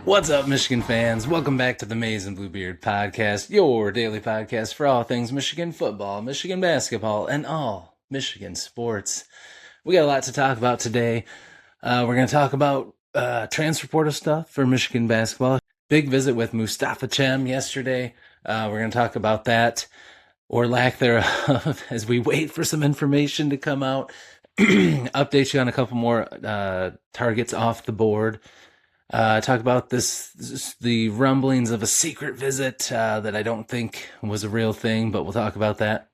What's up, Michigan fans? Welcome back to the Maize and Bluebeard podcast, your daily podcast for all things Michigan football, Michigan basketball, and all Michigan sports. We got a lot to talk about today. We're going to talk about transfer portal stuff for Michigan basketball. Big visit with Moustapha Thiam yesterday. We're going to talk about that, or lack thereof, as we wait for some information to come out. Update you on a couple more targets off the board. Talk about the rumblings of a secret visit that I don't think was a real thing, but we'll talk about that.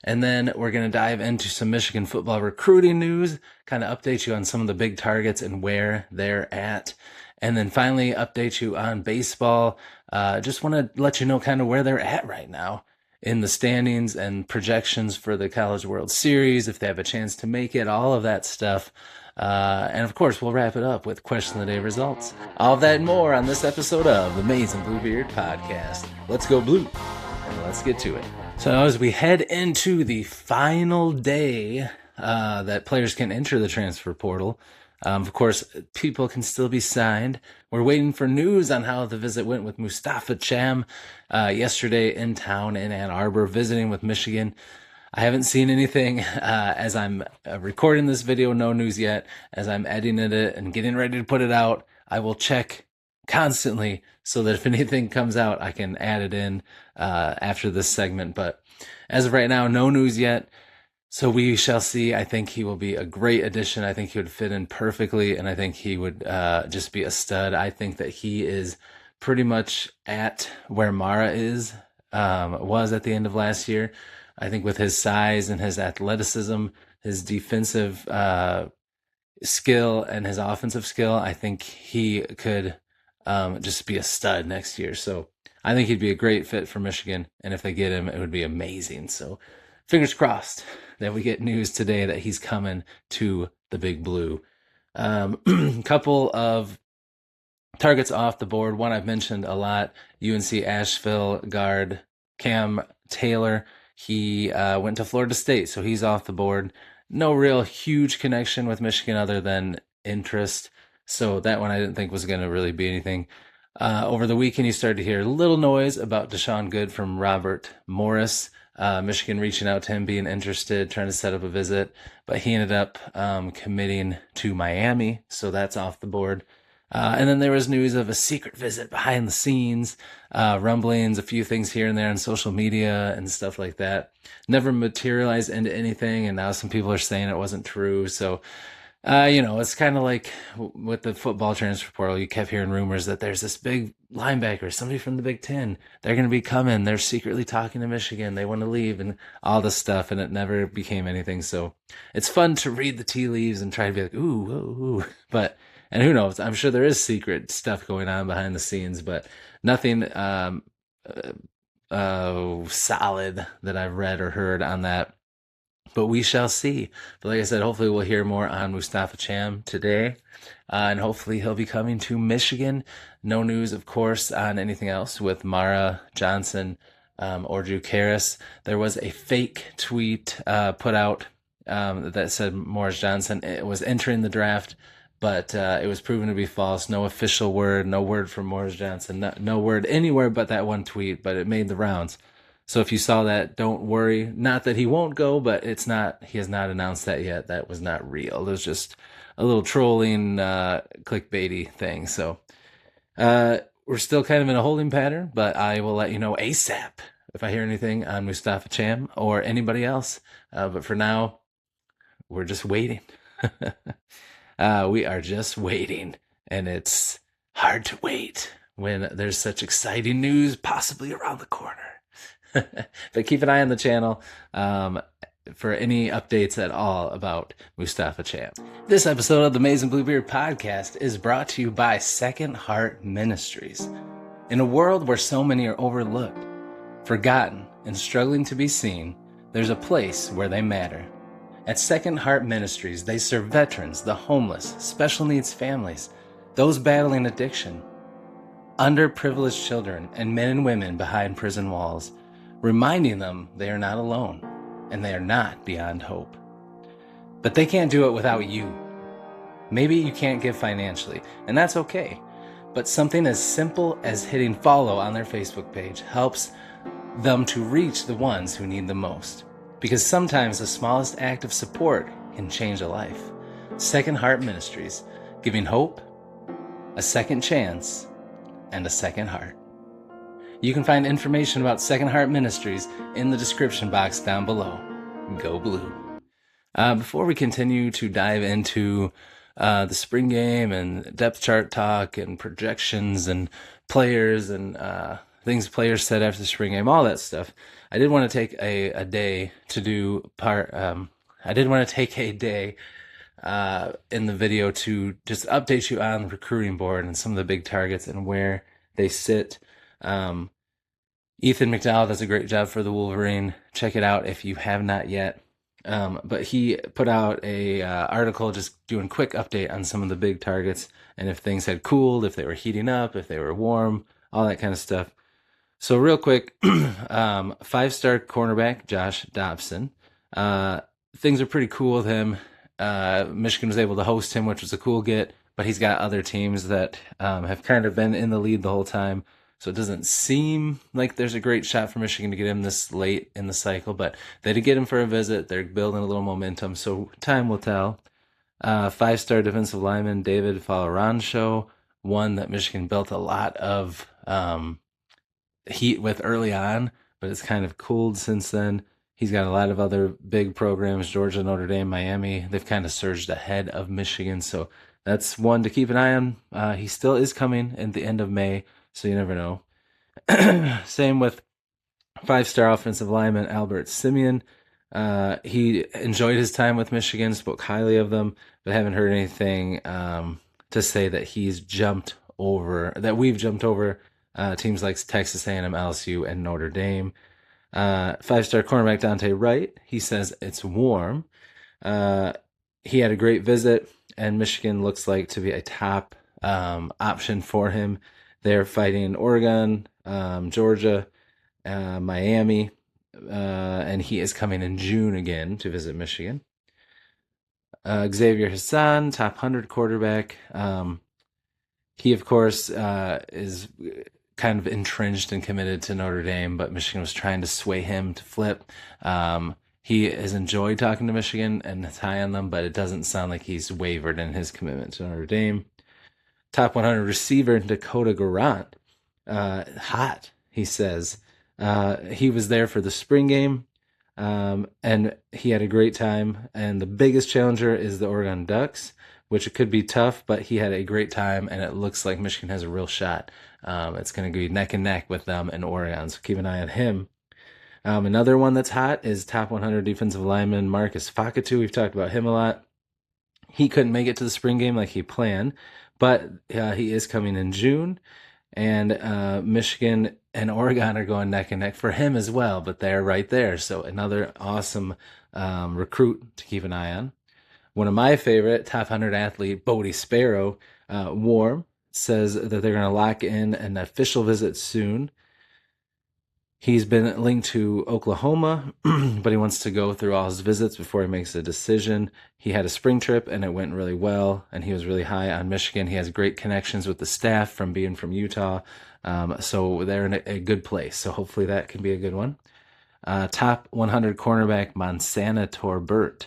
And then we're going to dive into some Michigan football recruiting news, kind of update you on some of the big targets and where they're at. And then finally update you on baseball. Just want to let you know kind of where they're at right now in the standings and projections for the College World Series, if they have a chance to make it, all of that stuff. And of course, we'll wrap it up with Question of the Day results. All of that and more on this episode of the Maize and Bluebeard podcast. Let's go blue, and let's get to it. So as we head into the final day that players can enter the transfer portal, of course, people can still be signed. We're waiting for news on how the visit went with Moustapha Thiam yesterday in town in Ann Arbor, visiting with Michigan. I haven't seen anything as I'm recording this video, no news yet. As I'm editing it and getting ready to put it out, I will check constantly so that if anything comes out, I can add it in after this segment. But as of right now, no news yet. So we shall see. I think he will be a great addition. I think he would fit in perfectly, and I think he would just be a stud. I think that he is pretty much at where Mara was at the end of last year. I think with his size and his athleticism, his defensive skill and his offensive skill, I think he could just be a stud next year. So I think he'd be a great fit for Michigan. And if they get him, it would be amazing. So fingers crossed that we get news today that he's coming to the Big Blue. Couple of targets off the board. One I've mentioned a lot, UNC Asheville guard Cam Taylor. He went to Florida State, so he's off the board. No real huge connection with Michigan other than interest. So that one I didn't think was going to really be anything. Over the weekend, you started to hear a little noise about Deshaun Good from Robert Morris. Michigan reaching out to him, being interested, trying to set up a visit. But he ended up committing to Miami, so that's off the board. And then there was news of a secret visit behind the scenes, rumblings, a few things here and there on social media and stuff like that. Never materialized into anything, and now some people are saying it wasn't true. So, it's kind of like with the football transfer portal. You kept hearing rumors that there's this big linebacker, somebody from the Big Ten. They're going to be coming. They're secretly talking to Michigan. They want to leave and all this stuff, and it never became anything. So it's fun to read the tea leaves and try to be like, ooh, ooh. But... and who knows? I'm sure there is secret stuff going on behind the scenes, but nothing solid that I've read or heard on that. But we shall see. But like I said, hopefully we'll hear more on Moustapha Thiam today. And hopefully he'll be coming to Michigan. No news, of course, on anything else with Morez Johnson or Drew Karras. There was a fake tweet put out that said Morez Johnson was entering the draft, but it was proven to be false. No official word, no word from Morez Johnson, no word anywhere but that one tweet, but it made the rounds. So if you saw that, don't worry. Not that he won't go, but he has not announced that yet. That was not real. It was just a little trolling, clickbaity thing. So we're still kind of in a holding pattern, but I will let you know ASAP if I hear anything on Moustapha Thiam or anybody else. But for now, we're just waiting. We are just waiting, and it's hard to wait when there's such exciting news possibly around the corner. But keep an eye on the channel for any updates at all about Moustapha Thiam. This episode of the Maize and Bluebeard podcast is brought to you by Second Heart Ministries. In a world where so many are overlooked, forgotten, and struggling to be seen, there's a place where they matter. At Second Heart Ministries, they serve veterans, the homeless, special needs families, those battling addiction, underprivileged children, and men and women behind prison walls, reminding them they are not alone and they are not beyond hope. But they can't do it without you. Maybe you can't give financially, and that's okay. But something as simple as hitting follow on their Facebook page helps them to reach the ones who need the most. Because sometimes the smallest act of support can change a life. Second Heart Ministries, giving hope, a second chance, and a second heart. You can find information about Second Heart Ministries in the description box down below. Go Blue. Before we continue to dive into the spring game and depth chart talk and projections and players and things players said after the spring game, all that stuff, I did want to take a day to do part. I did want to take a day in the video to just update you on the recruiting board and some of the big targets and where they sit. Ethan McDowell does a great job for the Wolverine. Check it out if you have not yet. But he put out a article just doing a quick update on some of the big targets and if things had cooled, if they were heating up, if they were warm, all that kind of stuff. So real quick, 5-star cornerback Josh Dobson. Things are pretty cool with him. Michigan was able to host him, which was a cool get, but he's got other teams that have kind of been in the lead the whole time. So it doesn't seem like there's a great shot for Michigan to get him this late in the cycle, but they did get him for a visit. They're building a little momentum, so time will tell. 5-star defensive lineman David Falarancho, one that Michigan built a lot of heat with early on, but it's kind of cooled since then. He's got a lot of other big programs, Georgia, Notre Dame, Miami. They've kind of surged ahead of Michigan, so that's one to keep an eye on. He still is coming at the end of May, so you never know. Same with 5-star offensive lineman Albert Simeon. He enjoyed his time with Michigan, spoke highly of them, but haven't heard anything to say that we've jumped over teams like Texas A&M, LSU, and Notre Dame. 5-star cornerback Dante Wright, he says it's warm. He had a great visit, and Michigan looks like to be a top option for him. They're fighting Oregon, Georgia, Miami, and he is coming in June again to visit Michigan. Xavier Hassan, top 100 quarterback. He, of course, is kind of entrenched and committed to Notre Dame, but Michigan was trying to sway him to flip. He has enjoyed talking to Michigan and is high on them, but it doesn't sound like he's wavered in his commitment to Notre Dame. Top 100 receiver Dakota Garant. Hot, he says. He was there for the spring game, and he had a great time. And the biggest challenger is the Oregon Ducks, which could be tough, but he had a great time, and it looks like Michigan has a real shot. It's going to be neck and neck with them and Oregon, so keep an eye on him. Another one that's hot is top 100 defensive lineman Marcus Fakatu. We've talked about him a lot. He couldn't make it to the spring game like he planned, but he is coming in June, and Michigan and Oregon are going neck and neck for him as well, but they're right there. So another awesome recruit to keep an eye on. One of my favorite, top 100 athlete, Bodie Sparrow, warm, says that they're going to lock in an official visit soon. He's been linked to Oklahoma, but he wants to go through all his visits before he makes a decision. He had a spring trip, and it went really well, and he was really high on Michigan. He has great connections with the staff from being from Utah, so they're in a good place. So hopefully that can be a good one. Top 100 cornerback Monsana Torbert.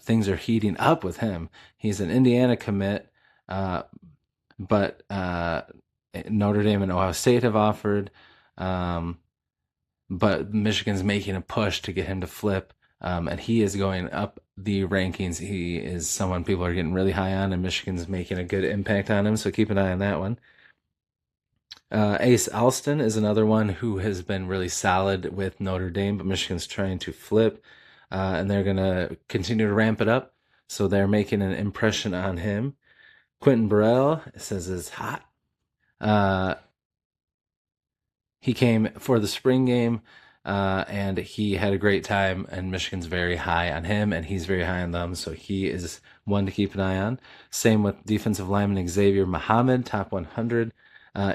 Things are heating up with him. He's an Indiana commit, but Notre Dame and Ohio State have offered. But Michigan's making a push to get him to flip, and he is going up the rankings. He is someone people are getting really high on, and Michigan's making a good impact on him, so keep an eye on that one. Ace Alston is another one who has been really solid with Notre Dame, but Michigan's trying to flip, and they're going to continue to ramp it up, so they're making an impression on him. Quentin Burrell says is hot. He came for the spring game, and he had a great time, and Michigan's very high on him, and he's very high on them, so he is one to keep an eye on. Same with defensive lineman Xavier Muhammad, top 100.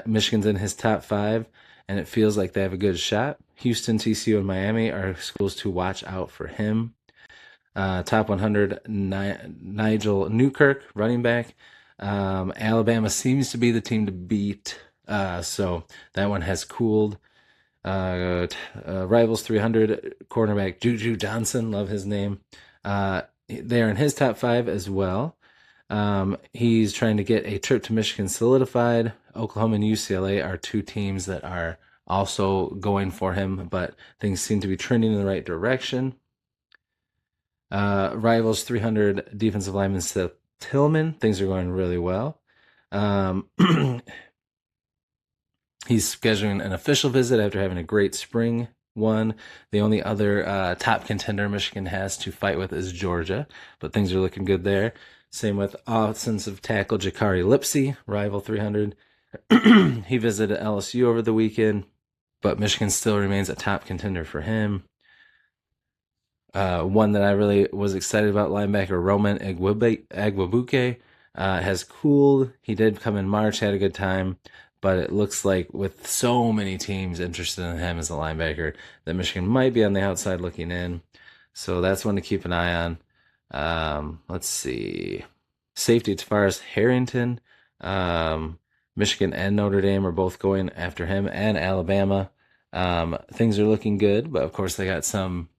Michigan's in his top 5, and it feels like they have a good shot. Houston, TCU, and Miami are schools to watch out for him. Top 100, Nigel Newkirk, running back. Alabama seems to be the team to beat, so that one has cooled. Rivals 300, cornerback Juju Johnson, love his name. They're in his top 5 as well. He's trying to get a trip to Michigan solidified. Oklahoma and UCLA are two teams that are also going for him, but things seem to be trending in the right direction. Rivals 300 defensive lineman Seth Tillman. Things are going really well. He's scheduling an official visit after having a great spring one. The only other top contender Michigan has to fight with is Georgia, but things are looking good there. Same with offensive tackle Jakari Lipsey, rival 300. He visited LSU over the weekend, but Michigan still remains a top contender for him. One that I really was excited about, linebacker Roman Agwabuke, has cooled. He did come in March, had a good time, but it looks like with so many teams interested in him as a linebacker that Michigan might be on the outside looking in. So that's one to keep an eye on. Let's see. Safety Tavares Harrington. Michigan and Notre Dame are both going after him, and Alabama. Things are looking good, but of course they got some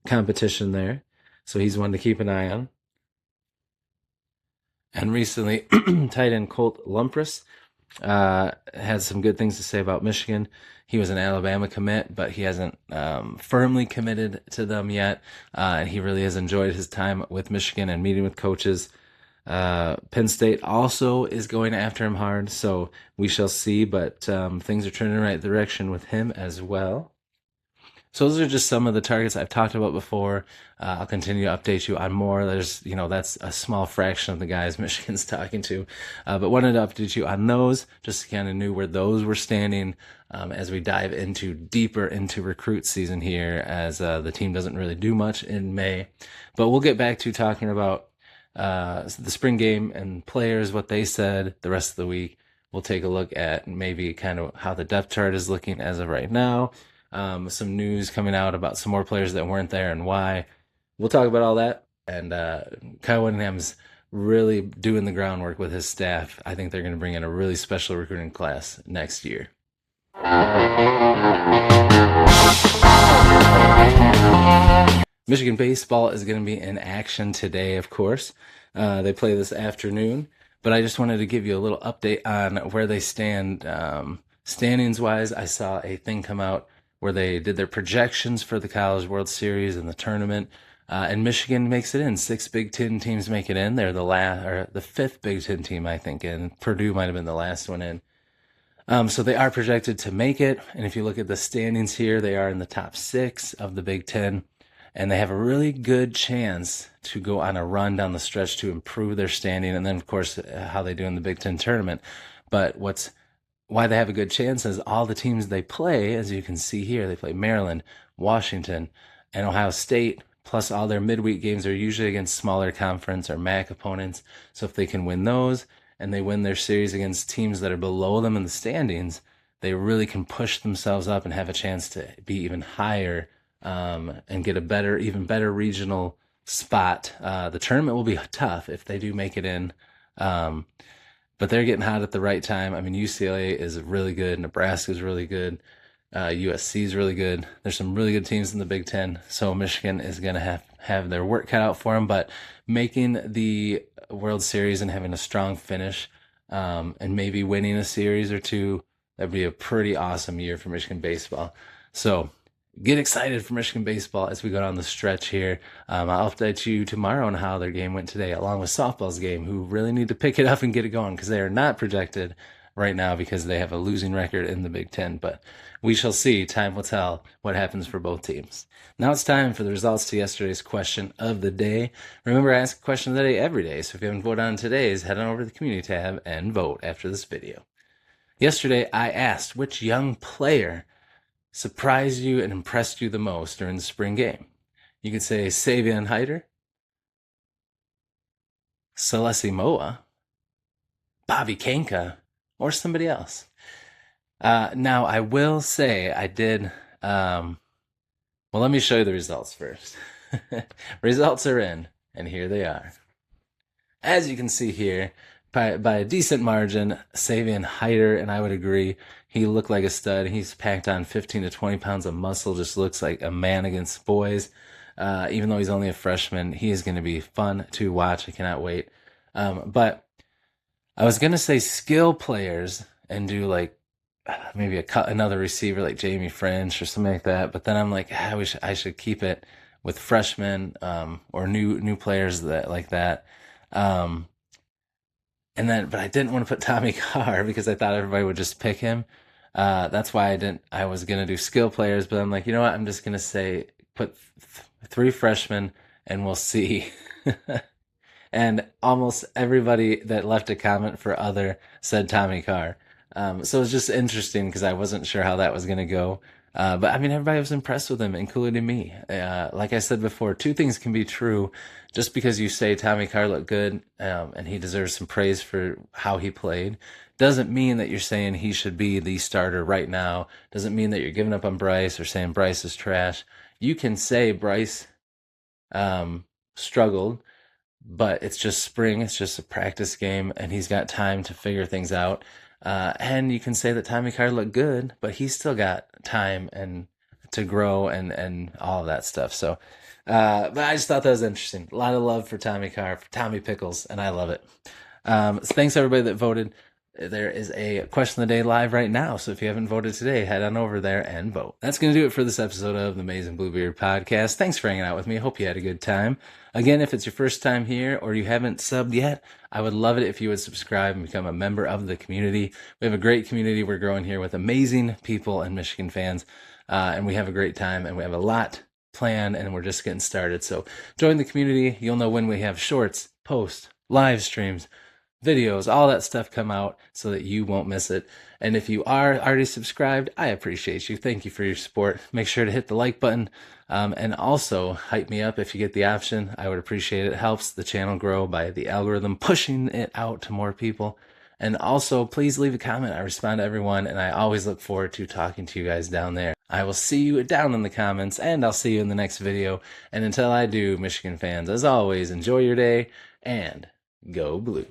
competition there. So he's one to keep an eye on. And recently, tight end Colt Lumpras had some good things to say about Michigan. He was an Alabama commit, but he hasn't firmly committed to them yet. And he really has enjoyed his time with Michigan and meeting with coaches. Penn State also is going after him hard, so we shall see. But things are trending in the right direction with him as well. So those are just some of the targets I've talked about before. I'll continue to update you on more. There's, that's a small fraction of the guys Michigan's talking to. But wanted to update you on those, just to kind of knew where those were standing as we dive deeper into recruit season here, as the team doesn't really do much in May. But we'll get back to talking about the spring game and players, what they said the rest of the week. We'll take a look at maybe kind of how the depth chart is looking as of right now. Some news coming out about some more players that weren't there and why. We'll talk about all that. And Kyle Whittingham's really doing the groundwork with his staff. I think they're going to bring in a really special recruiting class next year. Michigan baseball is going to be in action today, of course. They play this afternoon. But I just wanted to give you a little update on where they stand standings-wise. I saw a thing come out where they did their projections for the College World Series and the tournament, and Michigan makes it in. 6 Big Ten teams make it in. They're the 5th Big Ten team, I think, and Purdue might have been the last one in. So they are projected to make it, and if you look at the standings here, they are in the top 6 of the Big Ten, and they have a really good chance to go on a run down the stretch to improve their standing, and then, of course, how they do in the Big Ten tournament. But why they have a good chance is all the teams they play, as you can see here, they play Maryland, Washington, and Ohio State, plus all their midweek games are usually against smaller conference or MAC opponents. So if they can win those and they win their series against teams that are below them in the standings, they really can push themselves up and have a chance to be even higher and get even better regional spot. The tournament will be tough if they do make it in. But they're getting hot at the right time. I mean, UCLA is really good. Nebraska is really good. USC is really good. There's some really good teams in the Big Ten. So Michigan is going to have their work cut out for them. But making the World Series and having a strong finish and maybe winning a series or two, that'd be a pretty awesome year for Michigan baseball. So get excited for Michigan baseball as we go down the stretch here. I'll update you tomorrow on how their game went today, along with softball's game, who really need to pick it up and get it going because they are not projected right now because they have a losing record in the Big Ten. But we shall see. Time will tell what happens for both teams. Now it's time for the results to yesterday's question of the day. Remember, I ask a question of the day every day. So if you haven't voted on today's, head on over to the community tab and vote after this video. Yesterday, I asked which young player surprised you and impressed you the most during the spring game. You could say Savion Hyder, Celeste Moa, Bobby Kanka, or somebody else. Now, I will say I did... well, let me show you the results first. Results are in, and here they are. As you can see here, by a decent margin, Savian Hyder, and I would agree, he looked like a stud. He's packed on 15 to 20 pounds of muscle, just looks like a man against boys. Even though he's only a freshman, he is going to be fun to watch. I cannot wait. But I was going to say skill players and do like maybe another receiver like Jamie French or something like that. But then I'm like, I should keep it with freshmen or new players that like that. But I didn't want to put Tommy Carr because I thought everybody would just pick him. That's why I was going to do skill players, but I'm like, you know what? I'm just going to say, put 3 freshmen and we'll see. And almost everybody that left a comment for other said Tommy Carr. So it was just interesting because I wasn't sure how that was going to go. But I mean, everybody was impressed with him, including me. Like I said before, 2 things can be true. Just because you say Tommy Carr looked good and he deserves some praise for how he played, doesn't mean that you're saying he should be the starter right now. Doesn't mean that you're giving up on Bryce or saying Bryce is trash. You can say Bryce struggled, but it's just spring. It's just a practice game, and he's got time to figure things out. And you can say that Tommy Carr looked good, but he's still got time and to grow and all of that stuff. So, but I just thought that was interesting. A lot of love for Tommy Carr, for Tommy Pickles, and I love it. So thanks everybody that voted. There is a question of the day live right now, so if you haven't voted today, head on over there and vote. That's going to do it for this episode of the Amazing Bluebeard Podcast. Thanks for hanging out with me. Hope you had a good time. Again, if it's your first time here or you haven't subbed yet, I would love it if you would subscribe and become a member of the community. We have a great community. We're growing here with amazing people and Michigan fans, and we have a great time, and we have a lot planned, and we're just getting started. So join the community. You'll know when we have shorts, posts, live streams, videos, all that stuff come out so that you won't miss it. And if you are already subscribed, I appreciate you. Thank you for your support. Make sure to hit the like button and also hype me up if you get the option. I would appreciate it. It helps the channel grow by the algorithm pushing it out to more people. And also, please leave a comment. I respond to everyone, and I always look forward to talking to you guys down there. I will see you down in the comments, and I'll see you in the next video. And until I do, Michigan fans, as always, enjoy your day and go blue.